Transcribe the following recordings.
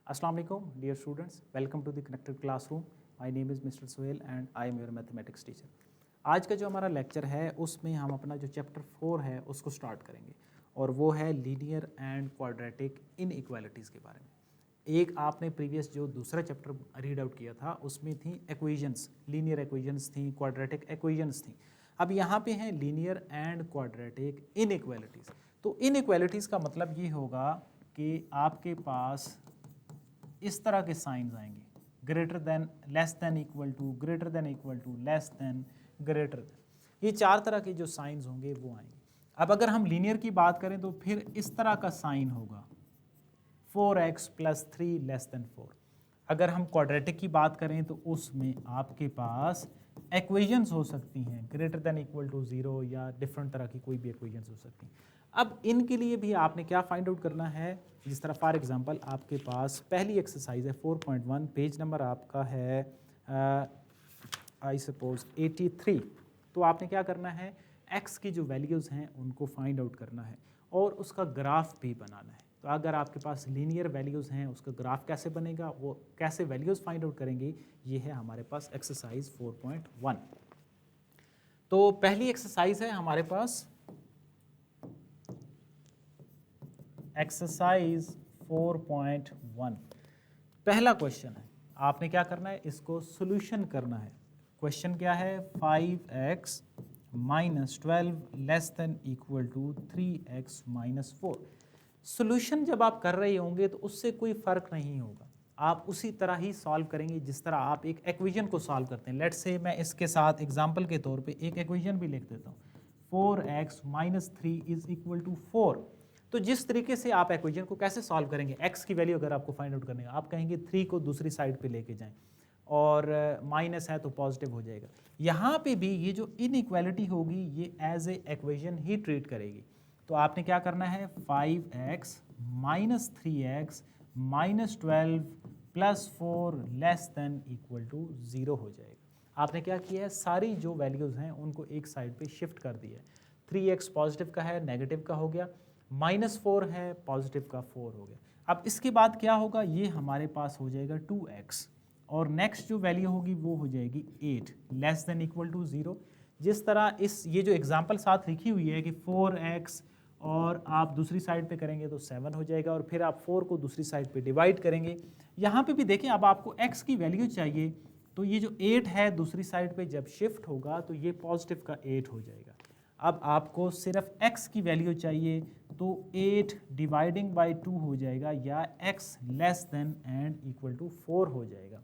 Assalamu alaikum, dear students. Welcome to the connected classroom. My name is Mr. Sohail and I am your mathematics teacher. आज का जो हमारा lecture है उसमें हम अपना जो चैप्टर 4 है उसको स्टार्ट करेंगे और वो है लीनियर एंड क्वाड्रेटिक इनइक्वालिटीज़ के बारे में। एक आपने प्रीवियस जो दूसरा चैप्टर रीड आउट किया था उसमें थी एक्वेशंस, लीनियर एक्वेशंस थी, क्वाड्रेटिक एक्वेशंस थी। अब यहाँ पे हैं लीनियर एंड क्वाड्रेटिक इनइक्वालिटीज़। तो इनइक्वालिटीज़ का मतलब ये होगा कि आपके पास इस तरह के साइंस आएंगे, greater than, less than, equal to, greater than, equal to, less than, greater than. ये चार तरह के जो साइंस होंगे वो आएंगे। अब अगर हम लीनियर की बात करें तो फिर इस तरह का साइन होगा 4x + 3 लेस देन 4। अगर हम क्वाड्रेटिक की बात करें तो उसमें आपके पास एक्वेशंस हो सकती हैं ग्रेटर देन इक्वल टू 0 या डिफरेंट तरह की कोई भी एक्वेशंस हो सकती हैं। अब इनके लिए भी आपने क्या फाइंड आउट करना है, जिस तरह फॉर एग्जांपल आपके पास पहली एक्सरसाइज है 4.1, पेज नंबर आपका है आई सपोज 83। तो आपने क्या करना है, x की जो वैल्यूज़ हैं उनको फाइंड आउट करना है और उसका ग्राफ भी बनाना है। तो अगर आपके पास लीनियर वैल्यूज़ हैं उसका ग्राफ कैसे बनेगा, वो कैसे वैल्यूज़ फाइंड आउट करेंगे, ये है हमारे पास एक्सरसाइज 4.1। तो पहली एक्सरसाइज है हमारे पास एक्सरसाइज 4.1। पहला क्वेश्चन है, आपने क्या करना है, इसको सोल्यूशन करना है। क्वेश्चन क्या है, 5x - 12 less than equal to 3x - 4। Solution जब आप कर रहे होंगे तो उससे कोई फ़र्क नहीं होगा, आप उसी तरह ही सॉल्व करेंगे जिस तरह आप एक एक्वेशन को सॉल्व करते हैं। लेट्स से मैं इसके साथ एग्जांपल के तौर पे एक एक्वेशन भी लिख देता हूँ, 4x - 3 = 4। तो जिस तरीके से आप एक्वेशन को कैसे सॉल्व करेंगे, x की वैल्यू अगर आपको फाइंड आउट करने है, आप कहेंगे 3 को दूसरी साइड पे लेके जाएं और माइनस है तो पॉजिटिव हो जाएगा। यहाँ पे भी ये जो इनइक्वालिटी होगी ये एज ए एक्वेशन ही ट्रीट करेगी। तो आपने क्या करना है, 5x - 3x - 12 + 4 less than equal to 0 हो जाएगा। आपने क्या किया है, सारी जो वैल्यूज़ हैं उनको एक साइड पे शिफ्ट कर दिया है। 3x पॉजिटिव का है, नेगेटिव का हो गया, -4 है, पॉजिटिव का 4 हो गया। अब इसके बाद क्या होगा, ये हमारे पास हो जाएगा 2x और नेक्स्ट जो वैल्यू होगी वो हो जाएगी 8 लेस देन इक्वल टू 0। जिस तरह ये जो एग्जांपल साथ लिखी हुई है कि 4x और आप दूसरी साइड पे करेंगे तो 7 हो जाएगा और फिर आप 4 को दूसरी साइड पे डिवाइड करेंगे। यहाँ पे भी देखें, अब आपको x की वैल्यू चाहिए तो ये जो 8 है दूसरी साइड पे जब शिफ्ट होगा तो ये पॉजिटिव का 8 हो जाएगा। अब आपको सिर्फ x की वैल्यू चाहिए तो 8 डिवाइडिंग बाई 2 हो जाएगा या x less than and equal to 4 हो जाएगा।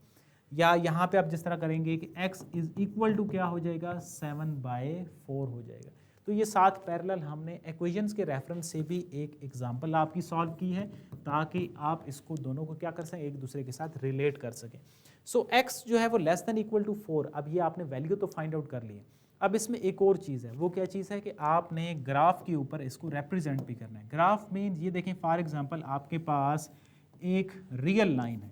या यहाँ पे आप जिस तरह करेंगे कि x = क्या हो जाएगा, 7/4 हो जाएगा। तो ये 7 पैरेलल हमने एक्वेशंस के रेफरेंस से भी एक एग्जांपल आपकी सॉल्व की है ताकि आप इसको दोनों को क्या कर सकें, एक दूसरे के साथ रिलेट कर सकें। सो x जो है वो लेस देन इक्वल टू 4। अब ये आपने वैल्यू तो फाइंड आउट कर ली है। अब इसमें एक और चीज़ है, वो क्या चीज़ है कि आपने ग्राफ के ऊपर इसको रिप्रेजेंट भी करना है। ग्राफ में ये देखें, फॉर एग्जांपल आपके पास एक रियल लाइन है,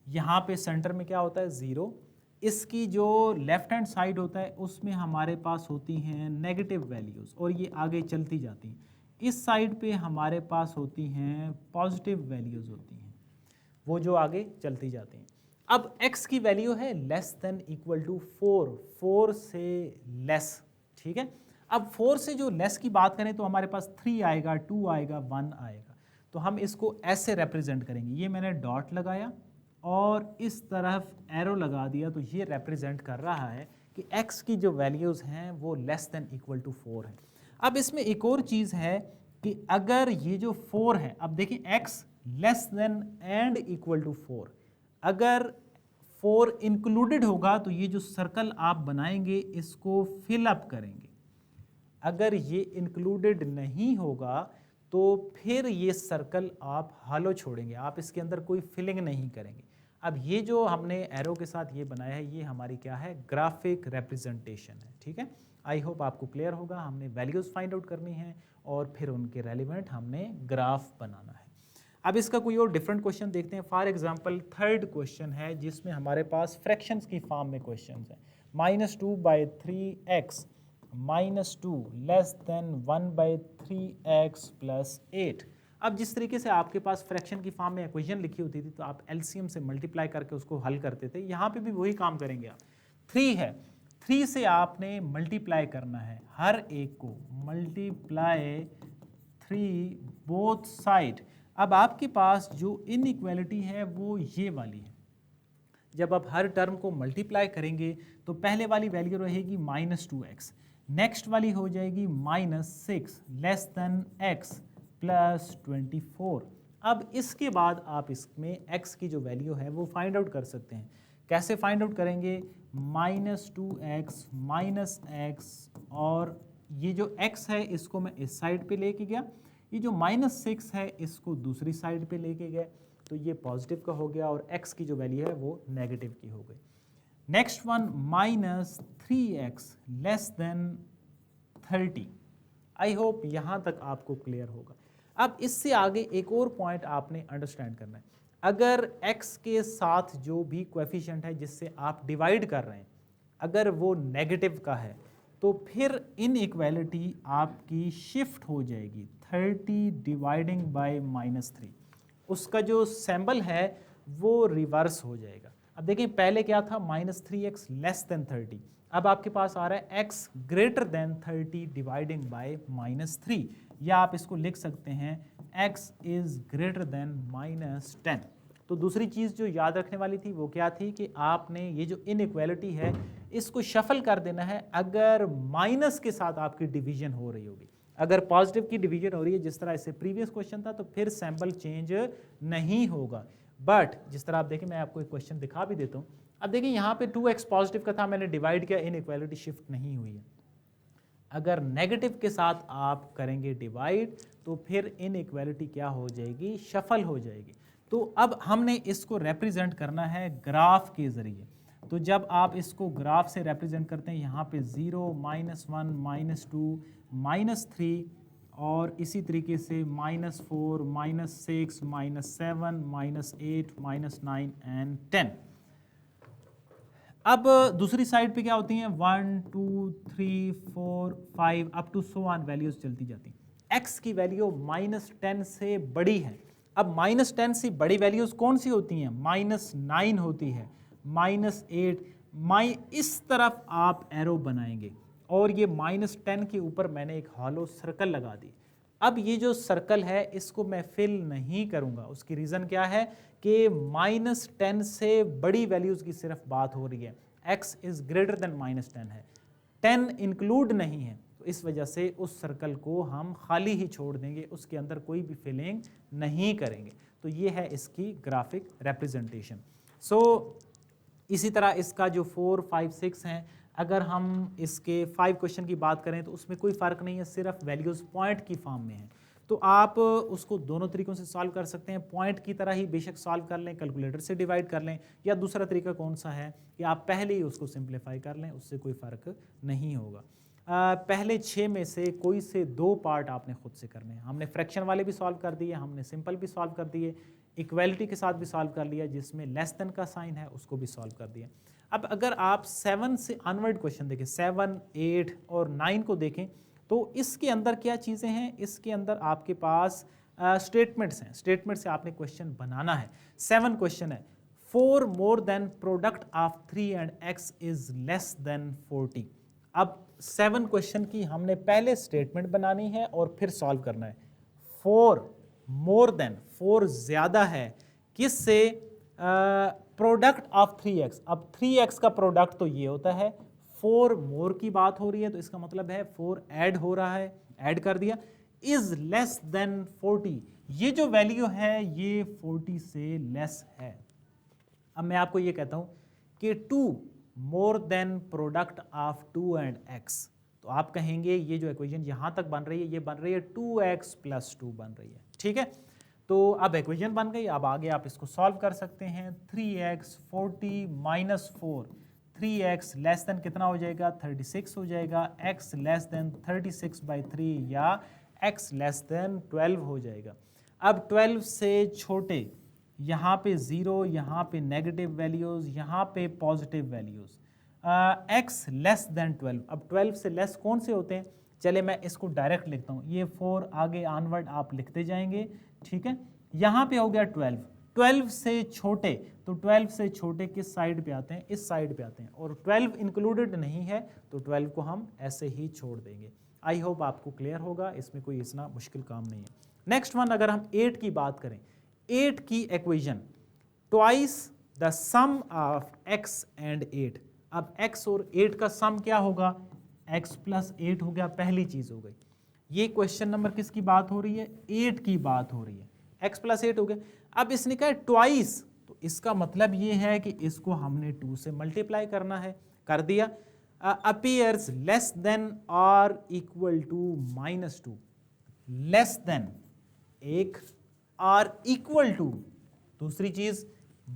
यहाँ पे सेंटर में क्या होता है, 0। इसकी जो लेफ्ट हैंड साइड होता है उसमें हमारे पास होती हैं नेगेटिव वैल्यूज़ और ये आगे चलती जाती हैं। इस साइड पे हमारे पास होती हैं पॉजिटिव वैल्यूज़ होती हैं, वो जो आगे चलती जाती हैं। अब x की वैल्यू है लेस देन इक्वल टू 4 से लेस, ठीक है। अब 4 से जो लेस की बात करें तो हमारे पास 3 आएगा, 2 आएगा, 1 आएगा। तो हम इसको ऐसे रिप्रेजेंट करेंगे, ये मैंने डॉट लगाया और इस तरफ एरो लगा दिया, तो ये रिप्रेजेंट कर रहा है कि x की जो वैल्यूज़ हैं वो लेस देन इक्वल टू 4 है। अब इसमें एक और चीज़ है कि अगर ये जो 4 है, अब देखिए x less than and equal to 4, अगर 4 इंक्लूडेड होगा तो ये जो सर्कल आप बनाएंगे इसको फिल अप करेंगे। अगर ये इंक्लूडेड नहीं होगा तो फिर ये सर्कल आप हालो छोड़ेंगे, आप इसके अंदर कोई फिलिंग नहीं करेंगे। अब ये जो हमने एरो के साथ ये बनाया है ये हमारी क्या है, ग्राफिक रिप्रेजेंटेशन है, ठीक है। आई होप आपको क्लियर होगा। हमने वैल्यूज़ फाइंड आउट करनी है और फिर उनके रेलिवेंट हमने ग्राफ बनाना है। अब इसका कोई और डिफरेंट क्वेश्चन देखते हैं। फॉर एग्जांपल थर्ड क्वेश्चन है जिसमें हमारे पास फ्रैक्शंस की फॉर्म में क्वेश्चन हैं। -2/3x - 2 less than 1/3x + 8। अब जिस तरीके से आपके पास फ्रैक्शन की फॉर्म में इक्वेशन लिखी होती थी तो आप एलसीएम से मल्टीप्लाई करके उसको हल करते थे, यहाँ पे भी वही काम करेंगे आप। 3 है, 3 से आपने मल्टीप्लाई करना है हर एक को, मल्टीप्लाई 3 बोथ साइड। अब आपके पास जो इनइक्वालिटी है वो ये वाली है। जब आप हर टर्म को मल्टीप्लाई करेंगे तो पहले वाली वैल्यू रहेगी -2x, नेक्स्ट वाली हो जाएगी -6 लेस देन x प्लस 24। अब इसके बाद आप इसमें x की जो वैल्यू है वो फाइंड आउट कर सकते हैं। कैसे फाइंड आउट करेंगे? -2x -x, और ये जो x है इसको मैं इस साइड पे लेके गया, ये जो -6 है इसको दूसरी साइड पे लेके गए, तो ये पॉजिटिव का हो गया और x की जो वैल्यू है वो नेगेटिव की हो गई। Next one -3x less than 30। I hope यहाँ तक आपको क्लियर होगा। अब इससे आगे एक और पॉइंट आपने अंडरस्टैंड करना है। अगर x के साथ जो भी कोएफिशिएंट है जिससे आप डिवाइड कर रहे हैं, अगर वो नेगेटिव का है तो फिर इनइक्वालिटी आपकी शिफ्ट हो जाएगी 30 डिवाइडिंग बाय -3। उसका जो सिंबल है वो रिवर्स हो जाएगा। अब देखिए पहले क्या था, -3x लेस देन 30, अब आपके पास आ रहा है x greater then 30 dividing by -3, या आप इसको लिख सकते हैं x इज ग्रेटर देन -10। तो दूसरी चीज़ जो याद रखने वाली थी वो क्या थी कि आपने ये जो इनइक्वालिटी है इसको शफल कर देना है अगर माइनस के साथ आपकी डिवीजन हो रही होगी। अगर पॉजिटिव की डिवीजन हो रही है जिस तरह इससे प्रीवियस क्वेश्चन था तो फिर सैंपल चेंज नहीं होगा। बट जिस तरह आप देखें, मैं आपको एक क्वेश्चन दिखा भी देता हूँ। अब देखिए यहाँ पे 2x पॉजिटिव का था, मैंने डिवाइड किया, इनइक्वालिटी शिफ्ट नहीं हुई है। अगर नेगेटिव के साथ आप करेंगे डिवाइड तो फिर इनइक्वालिटी क्या हो जाएगी, शफल हो जाएगी। तो अब हमने इसको रिप्रेजेंट करना है ग्राफ के ज़रिए। तो जब आप इसको ग्राफ से रिप्रेजेंट करते हैं, यहाँ पे 0 -1 -2 -3 और इसी तरीके से -4 -6 -7 -8 -9 एंड 10। अब दूसरी साइड पे क्या होती हैं, 1 2 3 4 5 up to so on values चलती जाती हैं। x की वैल्यू -10 से बड़ी है। अब -10 से बड़ी वैल्यूज कौन सी होती हैं? -9 होती है, -8, इस तरफ आप एरो बनाएंगे और ये -10 के ऊपर मैंने एक हॉलो सर्कल लगा दी। अब ये जो सर्कल है इसको मैं फिल नहीं करूंगा। उसकी रीज़न क्या है कि -10 से बड़ी वैल्यूज़ की सिर्फ बात हो रही है, x इज़ ग्रेटर देन -10 है, 10 इंक्लूड नहीं है, तो इस वजह से उस सर्कल को हम खाली ही छोड़ देंगे, उसके अंदर कोई भी फिलिंग नहीं करेंगे। तो ये है इसकी ग्राफिक रिप्रेजेंटेशन। सो इसी तरह इसका जो 4 5 6 हैं, अगर हम इसके 5 क्वेश्चन की बात करें तो उसमें कोई फ़र्क नहीं है, सिर्फ वैल्यूज़ पॉइंट की फॉर्म में है। तो आप उसको दोनों तरीकों से सॉल्व कर सकते हैं। पॉइंट की तरह ही बेशक सॉल्व कर लें, कैलकुलेटर से डिवाइड कर लें, या दूसरा तरीका कौन सा है कि आप पहले ही उसको सिंप्लीफाई कर लें, उससे कोई फ़र्क नहीं होगा। पहले 6 में से कोई से 2 पार्ट आपने खुद से करने हैं। हमने फ्रैक्शन वाले भी सॉल्व कर दिए, हमने सिंपल भी सॉल्व कर दिए, इक्वालिटी के साथ भी सॉल्व कर लिया, जिसमें लेस देन का साइन है उसको भी सॉल्व कर दिया। अब अगर आप 7 से अनवर्ड क्वेश्चन देखें, 7 8 और 9 को देखें, तो इसके अंदर क्या चीज़ें हैं, इसके अंदर आपके पास स्टेटमेंट्स हैं। स्टेटमेंट से आपने क्वेश्चन बनाना है। 7 क्वेश्चन है, 4 more than product of 3 and x is less then 40। अब 7 क्वेश्चन की हमने पहले स्टेटमेंट बनानी है और फिर सॉल्व करना है। 4 मोर देन, 4 ज़्यादा है किससे? Product of 3x। अब 3x का प्रोडक्ट तो ये होता है, 4 मोर की बात हो रही है तो इसका मतलब है 4 ऐड हो रहा है, ऐड कर दिया। इज लेस देन 40, ये जो वैल्यू है ये 40 से लेस है। अब मैं आपको ये कहता हूं कि 2 more than product of 2 and x, तो आप कहेंगे ये जो इक्वेशन यहां तक बन रही है ये बन रही है 2x + 2 बन रही है, ठीक है। तो अब इक्वेशन बन गई। अब आगे आप इसको सॉल्व कर सकते हैं। 3x 40 - 4, 3x लेस देन कितना हो जाएगा? 36 हो जाएगा। x लेस देन 36/3 या x लेस देन 12 हो जाएगा। अब 12 से छोटे, यहाँ पे 0, यहाँ पे नेगेटिव वैल्यूज़, यहाँ पे positive values, x less then 12। अब 12 से लेस कौन से होते हैं? चले मैं इसको डायरेक्ट लिखता हूँ। ये 4 आगे ऑनवर्ड आप लिखते जाएंगे, ठीक है। यहाँ पे हो गया 12, 12 से छोटे, तो 12 से छोटे किस साइड पे आते हैं, इस साइड पे आते हैं, और 12 इंक्लूडेड नहीं है तो 12 को हम ऐसे ही छोड़ देंगे। आई होप आपको क्लियर होगा, इसमें कोई इतना मुश्किल काम नहीं है। नेक्स्ट वन, अगर हम 8 की बात करें, 8 की equation twice the sum of x and 8। अब x और 8 का सम क्या होगा, x प्लस 8 हो गया, पहली चीज हो गई। ये क्वेश्चन नंबर किसकी बात हो रही है, 8 की बात हो रही है, x प्लस 8 हो गया। अब इसने कहा ट्वाइस, तो इसका मतलब ये है कि इसको हमने 2 से मल्टीप्लाई करना है, कर दिया। अपीयर्स लेस देन और इक्वल टू -2, लेस देन एक और इक्वल टू दूसरी चीज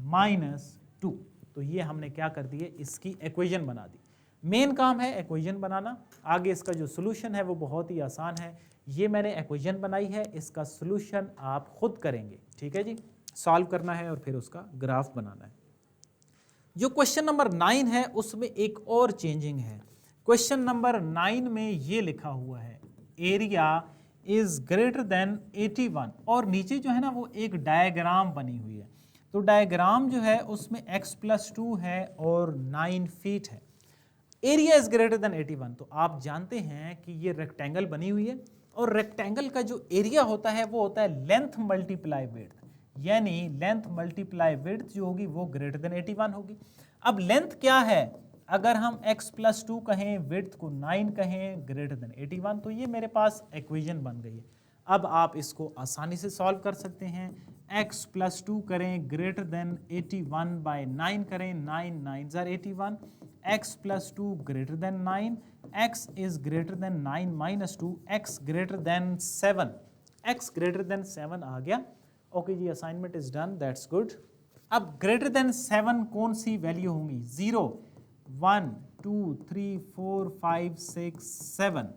-2, तो ये हमने क्या कर दिए, इसकी इक्वेशन बना दी। मेन काम है इक्वेशन बनाना, आगे इसका जो सोल्यूशन है वो बहुत ही आसान है। ये मैंने इक्वेशन बनाई है, इसका सोल्यूशन आप खुद करेंगे, ठीक है जी। सॉल्व करना है और फिर उसका ग्राफ बनाना है। जो क्वेश्चन नंबर 9 है उसमें एक और चेंजिंग है। क्वेश्चन नंबर 9 में ये लिखा हुआ है एरिया इज ग्रेटर देन 81, और नीचे जो है ना वो एक डायग्राम बनी हुई है। तो डायग्राम जो है उसमें x प्लस 2 है और 9 फीट है। एरिया इज ग्रेटर देन 81, तो आप जानते हैं कि ये रेक्टेंगल बनी हुई है, और रेक्टेंगल का जो एरिया होता है वो होता है लेंथ मल्टीप्लाई विड्थ, यानी लेंथ मल्टीप्लाई विड्थ जो होगी वो ग्रेटर देन 81 होगी। अब लेंथ क्या है, अगर हम x प्लस 2 कहें, विड्थ को 9 कहें, ग्रेटर देन 81, तो ये मेरे पास इक्वेशन बन गई है। अब आप इसको आसानी से सॉल्व कर सकते हैं। x प्लस 2 करें ग्रेटर देन 81 बाय 9 करें, 9 9s are 81, x plus 2 greater than 9, x is greater than 9 minus 2, x greater than 7, x greater than 7 आ गया। ओके जी, assignment is done, that's good. अब ग्रेटर देन 7 कौन सी वैल्यू होंगी, 0 1 2 3 4 5 6 7,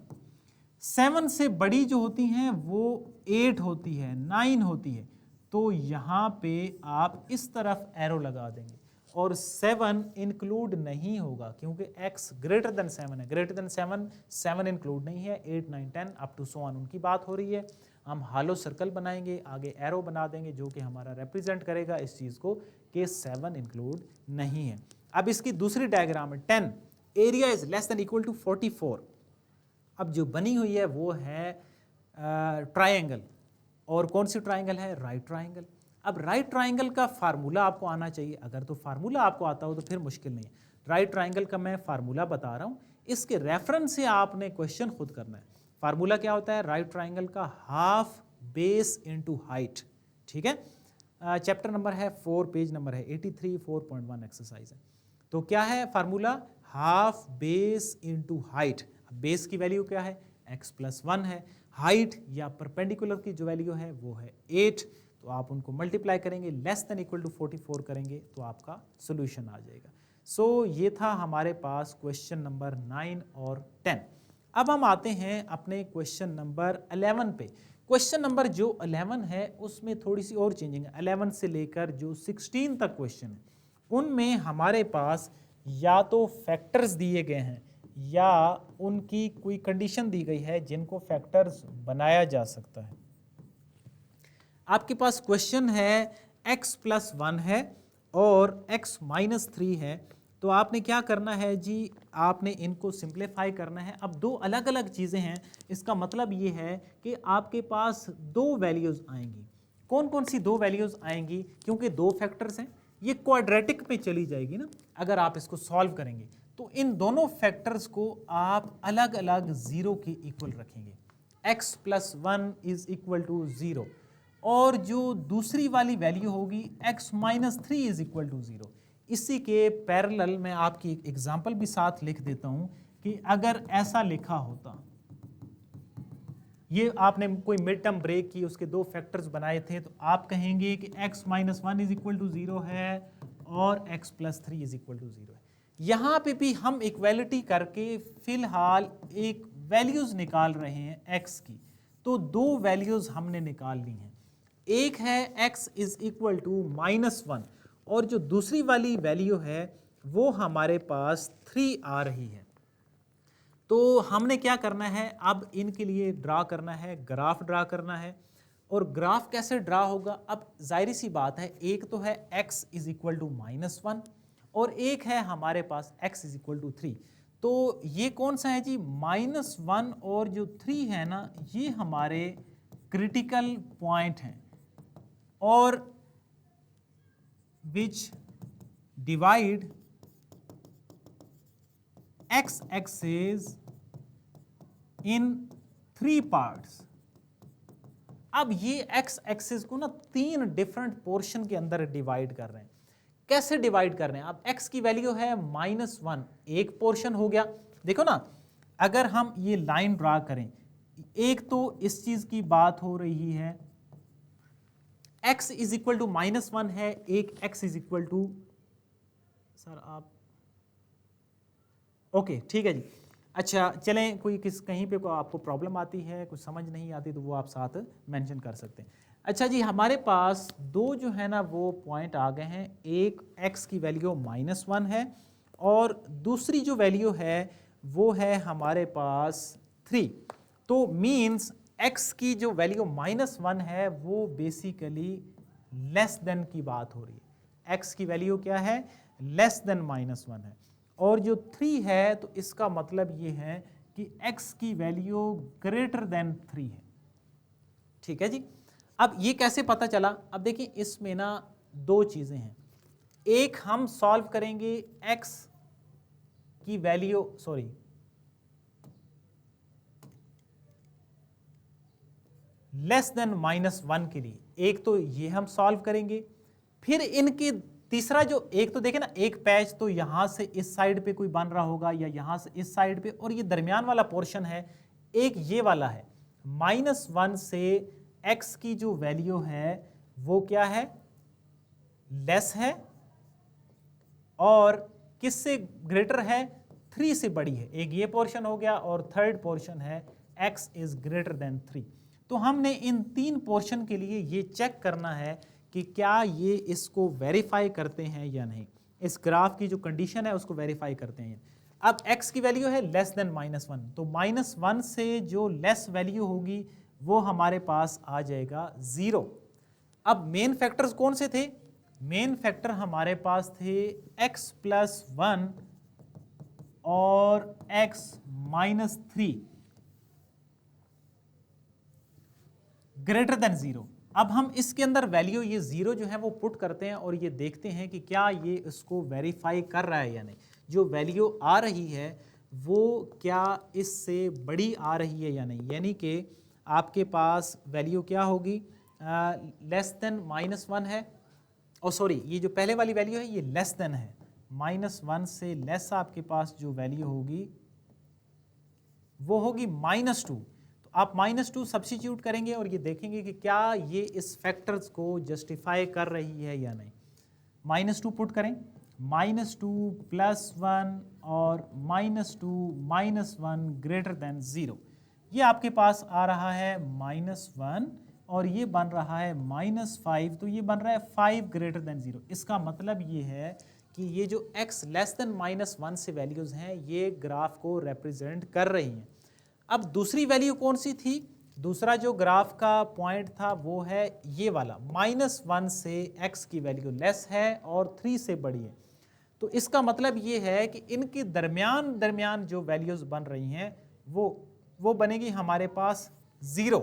7 से बड़ी जो होती हैं वो 8 होती है, 9 होती है, तो यहाँ पे आप इस तरफ एरो लगा देंगे, और 7 इंक्लूड नहीं होगा क्योंकि x ग्रेटर देन 7 है, ग्रेटर देन 7 इंक्लूड नहीं है, 8 9 10 अप टू सो ऑन उनकी बात हो रही है। हम हालो सर्कल बनाएंगे, आगे एरो बना देंगे जो कि हमारा रिप्रेजेंट करेगा इस चीज़ को कि 7 इंक्लूड नहीं है। अब इसकी दूसरी डायग्राम है 10, area is less than equal to 44। अब जो बनी हुई है वो है ट्रायंगल, और कौन सी ट्रायंगल है, राइट ट्रायंगल। अब राइट ट्रायंगल का फार्मूला आपको आना चाहिए, अगर तो फार्मूला आपको आता हो तो फिर मुश्किल नहीं है। राइट ट्रायंगल का मैं फार्मूला बता रहा हूँ, इसके रेफरेंस से आपने क्वेश्चन खुद करना है। फार्मूला क्या होता है, राइट ट्रायंगल का हाफ बेस इनटू हाइट, ठीक है। चैप्टर नंबर है 4, पेज नंबर है 83, 4.1 एक्सरसाइज है। तो क्या है formula, half base into height. Base की वैल्यू क्या है, x प्लस 1 है, हाइट या परपेंडिकुलर की जो वैल्यू है वो है 8, तो आप उनको मल्टीप्लाई करेंगे, लेस देन इक्वल टू 44 करेंगे तो आपका सोल्यूशन आ जाएगा। सो ये था हमारे पास क्वेश्चन नंबर 9 और 10। अब हम आते हैं अपने क्वेश्चन नंबर 11 पे। क्वेश्चन नंबर जो 11 है उसमें थोड़ी सी और चेंजिंग है। 11 से लेकर जो 16 तक क्वेश्चन है उनमें हमारे पास या तो फैक्टर्स दिए गए हैं या उनकी कोई कंडीशन दी गई है जिनको फैक्टर्स बनाया जा सकता है। आपके पास क्वेश्चन है x प्लस 1 है और x माइनस 3 है, तो आपने क्या करना है जी, आपने इनको सिंप्लीफाई करना है। अब दो अलग अलग चीज़ें हैं, इसका मतलब ये है कि आपके पास दो वैल्यूज़ आएंगी। कौन कौन सी दो वैल्यूज़ आएंगी, क्योंकि दो फैक्टर्स हैं, ये क्वाड्रेटिक पे चली जाएगी ना अगर आप इसको सॉल्व करेंगे, तो इन दोनों फैक्टर्स को आप अलग अलग ज़ीरो के इक्वल रखेंगे। x plus 1 is equal to 0, और जो दूसरी वाली वैल्यू होगी x minus 3 is equal to 0। इसी के पैरेलल मैं आपकी एक एग्जांपल भी साथ लिख देता हूं कि अगर ऐसा लिखा होता, ये आपने कोई मिड टर्म ब्रेक की, उसके दो फैक्टर्स बनाए थे, तो आप कहेंगे कि x minus 1 is equal to 0 है और x plus 3 is equal to 0 है। यहाँ पे भी हम इक्वेलिटी करके फिलहाल एक वैल्यूज निकाल रहे हैं x की, तो दो वैल्यूज हमने निकाल ली हैं। एक है x is equal to minus 1, और जो दूसरी वाली वैल्यू है वो हमारे पास 3 आ रही है। तो हमने क्या करना है, अब इनके लिए ड्रा करना है, ग्राफ ड्रा करना है। और ग्राफ कैसे ड्रा होगा? अब जाहिर सी बात है, एक तो है x इज इक्वल टू -1 और एक है हमारे पास x इज इक्वल टू 3। तो ये कौन सा है जी? -1 और जो 3 है ना, ये हमारे क्रिटिकल पॉइंट हैं और विच डिवाइड x एक्सिस इन 3 पार्ट्स। अब ये x एक्सिस को ना 3 डिफरेंट पोर्शन के अंदर डिवाइड कर रहे हैं। कैसे डिवाइड कर रहे हैं? अब x की वैल्यू है -1, एक पोर्शन हो गया। देखो ना, अगर हम ये लाइन ड्रा करें, एक तो इस चीज की बात हो रही है, x इज इक्वल टू -1 है, एक x is equal to, sir आप ओके ठीक है जी। अच्छा चलें, कोई कहीं पे आपको प्रॉब्लम आती है, कुछ समझ नहीं आती, तो वो आप साथ मेंशन कर सकते हैं। अच्छा जी, हमारे पास दो जो है ना वो पॉइंट आ गए हैं, एक x की वैल्यू -1 है और दूसरी जो वैल्यू है वो है हमारे पास 3। तो मीन्स x की जो वैल्यू -1 है वो बेसिकली लेस देन की बात हो रही है। x की वैल्यू क्या है? लेस देन -1 है। और जो 3 है तो इसका मतलब ये है कि x की वैल्यू ग्रेटर देन 3 है। ठीक है जी। अब ये कैसे पता चला? अब देखिए, इसमें ना दो चीजें हैं। एक, हम सॉल्व करेंगे x की वैल्यू लेस देन -1 के लिए, एक तो ये हम सॉल्व करेंगे। फिर इनके तीसरा जो, एक तो देखे ना, एक पैच तो यहां से इस साइड पे कोई बन रहा होगा या यहां से इस साइड पे, और ये दरमियान वाला पोर्शन है, एक ये वाला है। -1 से x की जो वैल्यू है वो क्या है? लेस है, और किससे ग्रेटर है? 3 से बड़ी है। एक ये पोर्शन हो गया और थर्ड पोर्शन है x इज ग्रेटर देन 3। तो हमने इन 3 पोर्शन के लिए ये चेक करना है कि क्या ये इसको वेरीफाई करते हैं या नहीं। इस ग्राफ की जो कंडीशन है उसको वेरीफाई करते हैं। अब x की वैल्यू है लेस देन -1, तो -1 से जो लेस वैल्यू होगी वो हमारे पास आ जाएगा 0। अब मेन फैक्टर्स कौन से थे? मेन फैक्टर हमारे पास थे x+1 और x-3 ग्रेटर देन 0। अब हम इसके अंदर वैल्यू ये 0 जो है वो पुट करते हैं और ये देखते हैं कि क्या ये इसको वेरीफाई कर रहा है या नहीं। जो वैल्यू आ रही है वो क्या इससे बड़ी आ रही है या नहीं, यानी कि आपके पास वैल्यू क्या होगी? लेस देन -1 है, और सॉरी, ये जो पहले वाली वैल्यू है ये लेस देन है। -1 से लेस आपके पास जो वैल्यू होगी वो होगी -2। तो आप -2 सब्स्टिट्यूट करेंगे और ये देखेंगे कि क्या ये इस फैक्टर्स को जस्टिफाई कर रही है या नहीं। -2 पुट करें, -2 +1 और -2 -1 ग्रेटर देन 0। ये आपके पास आ रहा है -1 और ये बन रहा है -5, तो ये बन रहा है 5 ग्रेटर देन 0। इसका मतलब ये है कि ये जो x लेस देन -1 से वैल्यूज हैं ये ग्राफ को रिप्रेजेंट कर रही हैं। अब दूसरी वैल्यू कौन सी थी? दूसरा जो ग्राफ का पॉइंट था वो है ये वाला, -1 से x की वैल्यू लेस है और 3 से बड़ी है। तो इसका मतलब ये है कि इनके दरमियान जो वैल्यूज बन रही हैं वो बनेगी हमारे पास 0।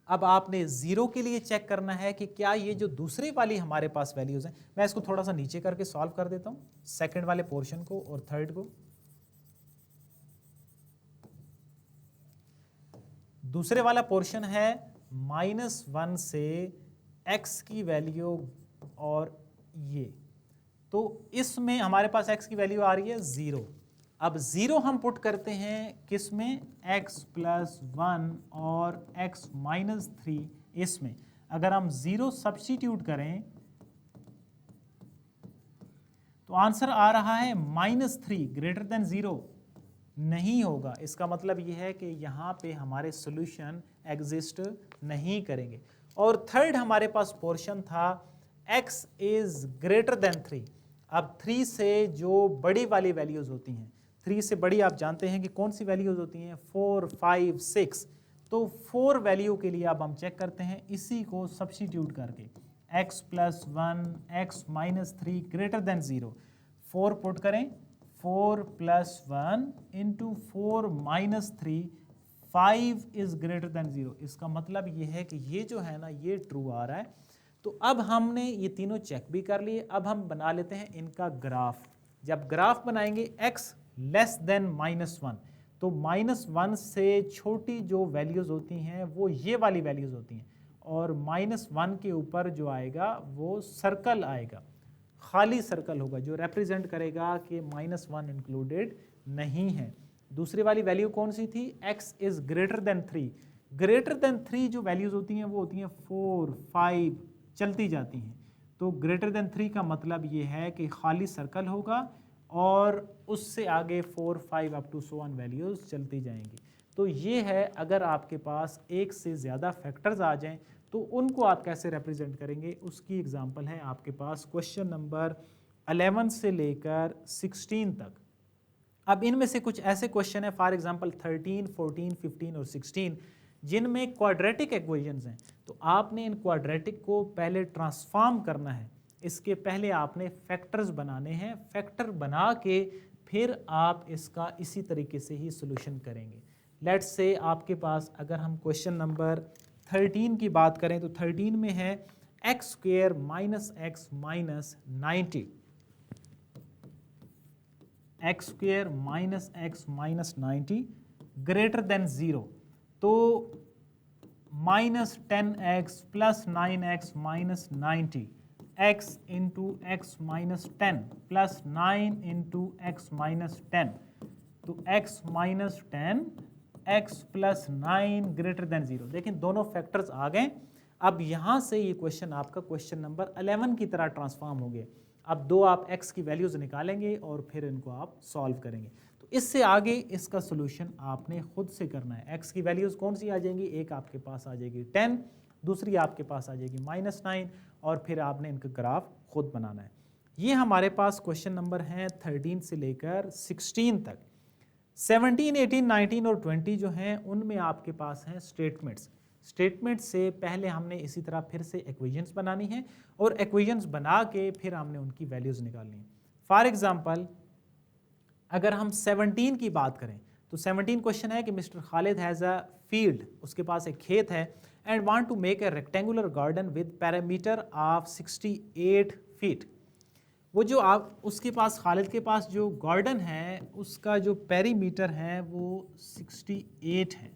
अब आपने 0 के लिए चेक करना है कि क्या ये जो दूसरे वाली हमारे पास वैल्यूज हैं, मैं इसको थोड़ा सा नीचे करके सॉल्व कर देता हूं, सेकंड वाले पोर्शन को और थर्ड को। दूसरे वाला पोर्शन है -1 से x की वैल्यू और ये, तो इसमें हमारे पास x की वैल्यू आ रही है 0। अब 0 हम पुट करते हैं किस में? x+1 और x-3 इसमें। अगर हम 0 सब्स्टिट्यूट करें तो आंसर आ रहा है -3 ग्रेटर देन 0 नहीं होगा। इसका मतलब यह है कि यहाँ पे हमारे सॉल्यूशन एग्जिस्ट नहीं करेंगे। और थर्ड हमारे पास पोर्शन था x इज ग्रेटर देन 3। अब 3 से जो बड़ी वाली वैल्यूज होती हैं, 3 से बड़ी आप जानते हैं कि कौन सी वैल्यूज होती हैं? 4, 5, 6। तो 4 वैल्यू के लिए अब हम चेक करते हैं इसी को सब्स्टिट्यूट करके x plus 1 x minus 3 greater than 0, 4 put करें, 4 plus 1 into 4 minus 3, 5 is greater then 0। इसका मतलब ये है कि ये जो है ना ये ट्रू आ रहा है। तो अब हमने ये तीनों चेक भी कर लिए, अब हम बना लेते हैं इनका ग्राफ। जब ग्राफ बनाएंगे x लेस देन -1, तो -1 से छोटी जो वैल्यूज़ होती हैं वो ये वाली वैल्यूज़ होती हैं, और -1 के ऊपर जो आएगा वो सर्कल आएगा, खाली सर्कल होगा जो रिप्रेजेंट करेगा कि -1 इंक्लूडेड नहीं है। दूसरी वाली वैल्यू कौन सी थी? x is greater then 3। Greater than 3 जो वैल्यूज़ होती हैं वो होती हैं 4, 5 चलती जाती हैं। तो ग्रेटर देन 3 का मतलब ये है कि खाली सर्कल होगा और उससे आगे 4, 5 up to so on values चलती जाएंगी। तो ये है, अगर आपके पास एक से ज़्यादा फैक्टर्स आ जाएं तो उनको आप कैसे रिप्रेजेंट करेंगे, उसकी एग्जांपल है आपके पास क्वेश्चन नंबर 11 से लेकर 16 तक। अब इनमें से कुछ ऐसे क्वेश्चन है, फॉर एग्जांपल 13, 14, 15 और 16, जिनमें क्वाड्रेटिक इक्वेशंस हैं। तो आपने इन क्वाड्रेटिक को पहले ट्रांसफॉर्म करना है, इसके पहले आपने फैक्टर्स बनाने हैं, फैक्टर बना के फिर आप इसका इसी तरीके से ही सोल्यूशन करेंगे। लेट्स से आपके पास अगर हम क्वेश्चन नंबर 13 की बात करें तो 13 में है x square minus x minus 90, x square minus x minus 90 greater than 0। तो -10x plus 9x minus 90, x into x minus 10 plus 9 into x minus 10, तो x minus 10 x plus 9 greater than 0। देखें दोनों फैक्टर्स आ गए। अब यहाँ से ये question आपका क्वेश्चन नंबर 11 की तरह ट्रांसफॉर्म हो गया। अब दो आप x की वैल्यूज़ निकालेंगे और फिर इनको आप सॉल्व करेंगे। तो इससे आगे इसका सोल्यूशन आपने खुद से करना है। x की वैल्यूज़ कौन सी आ जाएंगी? एक आपके पास आ जाएगी 10, दूसरी आपके पास आ जाएगी -9, और फिर आपने इनका ग्राफ खुद बनाना है। ये हमारे पास क्वेश्चन नंबर हैं 13 से लेकर 16 तक। 17, 18, 19 और 20 जो हैं उनमें आपके पास हैं स्टेटमेंट्स। स्टेटमेंट से पहले हमने इसी तरह फिर से इक्वेशंस बनानी है और इक्वेशंस बना के फिर हमने उनकी वैल्यूज़ निकालनी है। फॉर एग्जांपल अगर हम 17 की बात करें तो 17 क्वेश्चन है कि mister Khalid has a field, उसके पास एक खेत है, and want to make a rectangular garden with parameter of 68 feet. वो जो आप उसके पास खालिद के पास जो गार्डन है उसका जो पेरीमीटर है वो 68 है।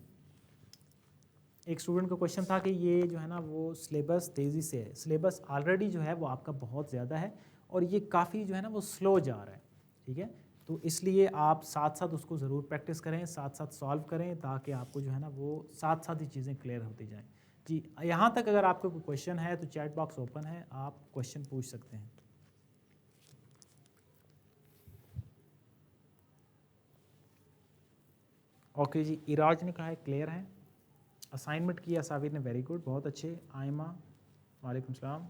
एक स्टूडेंट का क्वेश्चन था कि ये जो है ना वो सिलेबस तेज़ी से है, सिलेबस ऑलरेडी जो है वो आपका बहुत ज़्यादा है और ये काफ़ी जो है ना वो स्लो जा रहा है, ठीक है। तो इसलिए आप साथ साथ उसको ज़रूर प्रैक्टिस करें, साथ साथ सॉल्व करें, ताकि आपको जो है ना वो साथ साथ ही चीज़ें क्लियर होती जाएं। जी, यहाँ तक अगर आपको कोई क्वेश्चन है तो चैट बॉक्स ओपन है, आप क्वेश्चन पूछ सकते हैं। ओके जी, इराज ने कहा है क्लियर है। असाइनमेंट किया साबिर ने, वेरी गुड, बहुत अच्छे। आयमा, वालेकुम सलाम।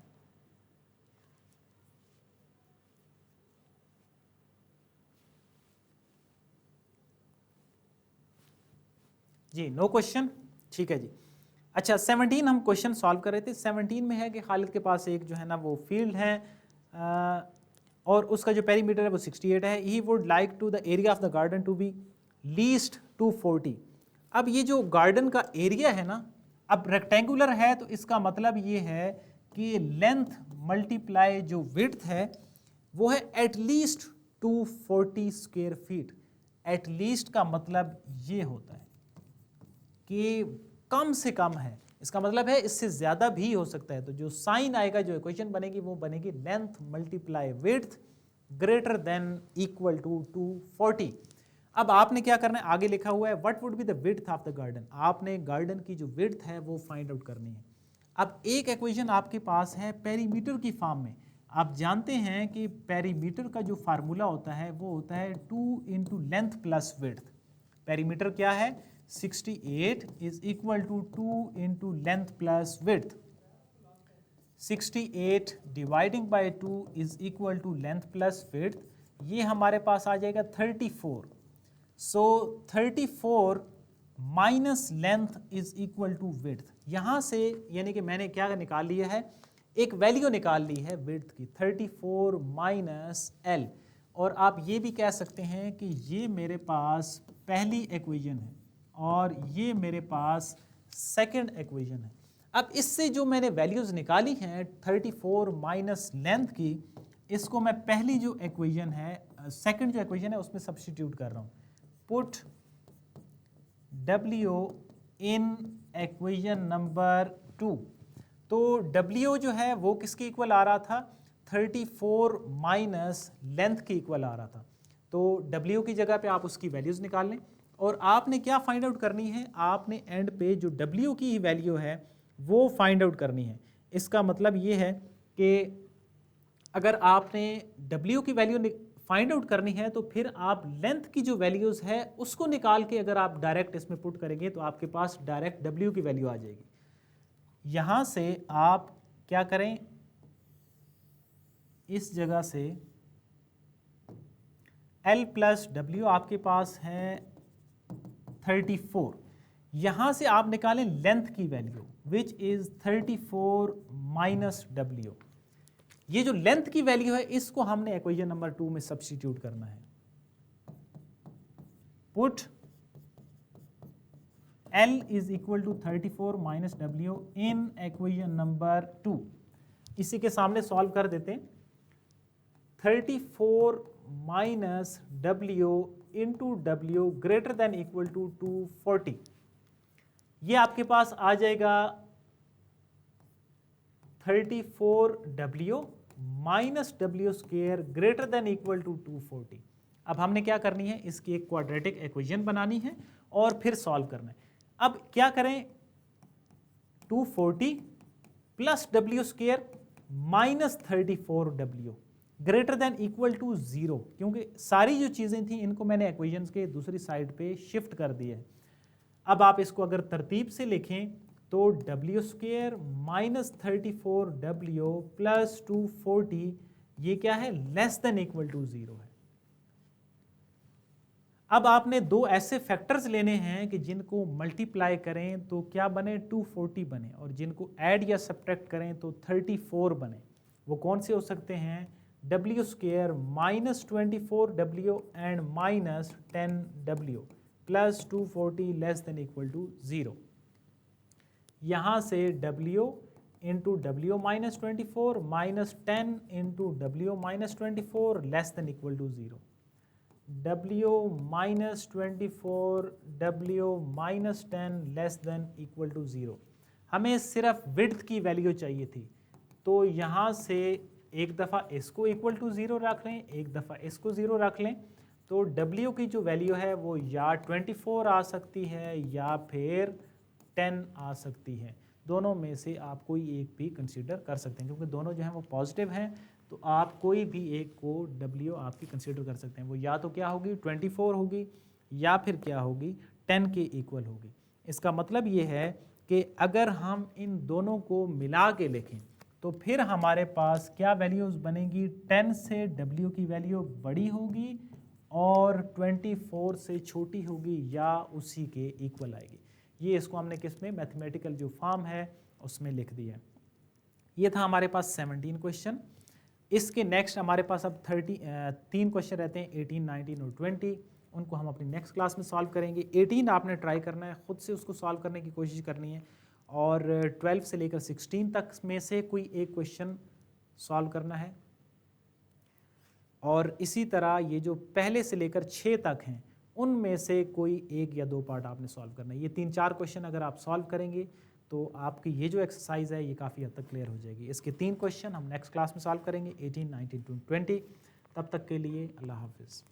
जी, नो क्वेश्चन, ठीक है जी। अच्छा, 17 हम क्वेश्चन सॉल्व कर रहे थे। 17 में है कि खालिद के पास एक जो है ना वो फील्ड है और उसका जो पेरीमीटर है वो 68 है। He would like to the area of the garden to be least 240। अब ये जो गार्डन का एरिया है ना, अब रेक्टेंगुलर है तो इसका मतलब ये है कि लेंथ मल्टीप्लाई जो विड्थ है वो है एटलीस्ट 240 स्क्वायर फीट। एटलीस्ट का मतलब ये होता है कि कम से कम है, इसका मतलब है इससे ज़्यादा भी हो सकता है। तो जो साइन आएगा, जो इक्वेशन बनेगी वो बनेगी length multiply width greater than equal to 240। अब आपने क्या करना है, आगे लिखा हुआ है what would be the width of the garden. आपने गार्डन की जो विड्थ है वो फाइंड आउट करनी है। अब एक इक्वेशन आपके पास है पेरीमीटर की फॉर्म में। आप जानते हैं कि पेरीमीटर का जो फार्मूला होता है वो होता है 2 into length plus width. Perimeter क्या है? 68 is equal to 2 into length plus width. 68 dividing by 2 is equal to length plus width, ये हमारे पास आ जाएगा 34। So 34 minus length is equal to width. यहाँ से यानी कि मैंने क्या निकाल लिया है, एक वैल्यू निकाल ली है विड्थ की 34 माइनस एल। और आप ये भी कह सकते हैं कि ये मेरे पास पहली इक्वेशन है और ये मेरे पास सेकंड इक्वेशन है। अब इससे जो मैंने वैल्यूज़ निकाली हैं 34 माइनस लेंथ की, इसको मैं पहली जो इक्वेशन है सेकंड जो इक्वेशन है उसमें सब्स्टिट्यूट कर रहा हूँ। Put W in equation number 2। तो W जो है वो किसके इक्वल आ रहा था, 34 माइनस लेंथ के इक्वल आ रहा था। तो W की जगह पे आप उसकी वैल्यूज़ निकाल लें और आपने क्या फाइंड आउट करनी है, आपने एंड पे जो W की वैल्यू है वो फाइंड आउट करनी है। इसका मतलब ये है कि अगर आपने W की वैल्यू फाइंड आउट करनी है तो फिर आप लेंथ की जो वैल्यूज़ है उसको निकाल के अगर आप डायरेक्ट इसमें पुट करेंगे तो आपके पास डायरेक्ट W की वैल्यू आ जाएगी। यहाँ से आप क्या करें, इस जगह से L प्लस W आपके पास है 34। यहाँ से आप निकालें लेंथ की value which is 34 minus W। ये जो लेंथ की वैल्यू है इसको हमने इक्वेशन नंबर 2 में सब्स्टिट्यूट करना है। Put L is equal to 34 minus W in equation number 2। इसी के सामने सॉल्व कर देते हैं। 34 minus W into W greater than equal to 240। ये आपके पास आ जाएगा 34W minus W square greater than equal to 240। अब हमने क्या करनी है, इसकी एक क्वाड्रेटिक इक्वेशन बनानी है और फिर सॉल्व करना है। अब क्या करें, 240 plus W square minus 34W greater than equal to 0, क्योंकि सारी जो चीज़ें थी इनको मैंने इक्वेशंस के दूसरी साइड पे शिफ्ट कर दिया है। अब आप इसको अगर तरतीब से लिखें तो W square minus 34W plus 240 ये क्या है, लेस देन इक्वल टू 0 है। अब आपने दो ऐसे फैक्टर्स लेने हैं कि जिनको मल्टीप्लाई करें तो क्या बने, 240 बने, और जिनको ऐड या सब्ट्रैक्ट करें तो 34 बने। वो कौन से हो सकते हैं, W square minus 24W and minus 10W plus 240 less than equal to 0। यहाँ से W into W minus 24 minus 10 into W minus 24 less than equal to 0। W minus 24 W minus 10 less than equal to 0। हमें सिर्फ width की value चाहिए थी, तो यहाँ से एक दफ़ा इसको इक्वल टू 0 रख लें, एक दफ़ा इसको 0 रख लें, तो W की जो वैल्यू है वो या 24 आ सकती है या फिर 10 आ सकती है। दोनों में से आप कोई एक भी कंसीडर कर सकते हैं, क्योंकि दोनों जो हैं वो पॉजिटिव हैं, तो आप कोई भी एक को W आपकी कंसीडर कर सकते हैं। वो या तो क्या होगी 24 होगी या फिर क्या होगी 10 के इक्वल होगी। इसका मतलब ये है कि अगर हम इन दोनों को मिला के लिखें तो फिर हमारे पास क्या वैल्यूज़ बनेगी, 10 से W की वैल्यू बड़ी होगी और 24 से छोटी होगी या उसी के इक्वल आएगी। ये इसको हमने किस में, मैथमेटिकल जो फॉर्म है उसमें लिख दिया। ये था हमारे पास 17 क्वेश्चन। इसके नेक्स्ट हमारे पास अब 3 क्वेश्चन रहते हैं, 18, 19 और 20। उनको हम अपनी नेक्स्ट क्लास में सॉल्व करेंगे। 18 आपने ट्राई करना है, ख़ुद से उसको सॉल्व करने की कोशिश करनी है, और 12 से लेकर 16 तक में से कोई एक क्वेश्चन सॉल्व करना है। और इसी तरह ये जो पहले से लेकर 6 तक हैं उनमें से कोई एक या दो पार्ट आपने सॉल्व करना है। ये 3-4 क्वेश्चन अगर आप सॉल्व करेंगे तो आपकी ये जो एक्सरसाइज है ये काफ़ी हद तक क्लियर हो जाएगी। इसके 3 क्वेश्चन हम नेक्स्ट क्लास में सॉल्व करेंगे, 18, 19 to 20। तब तक के लिए अल्लाह हाफिज़।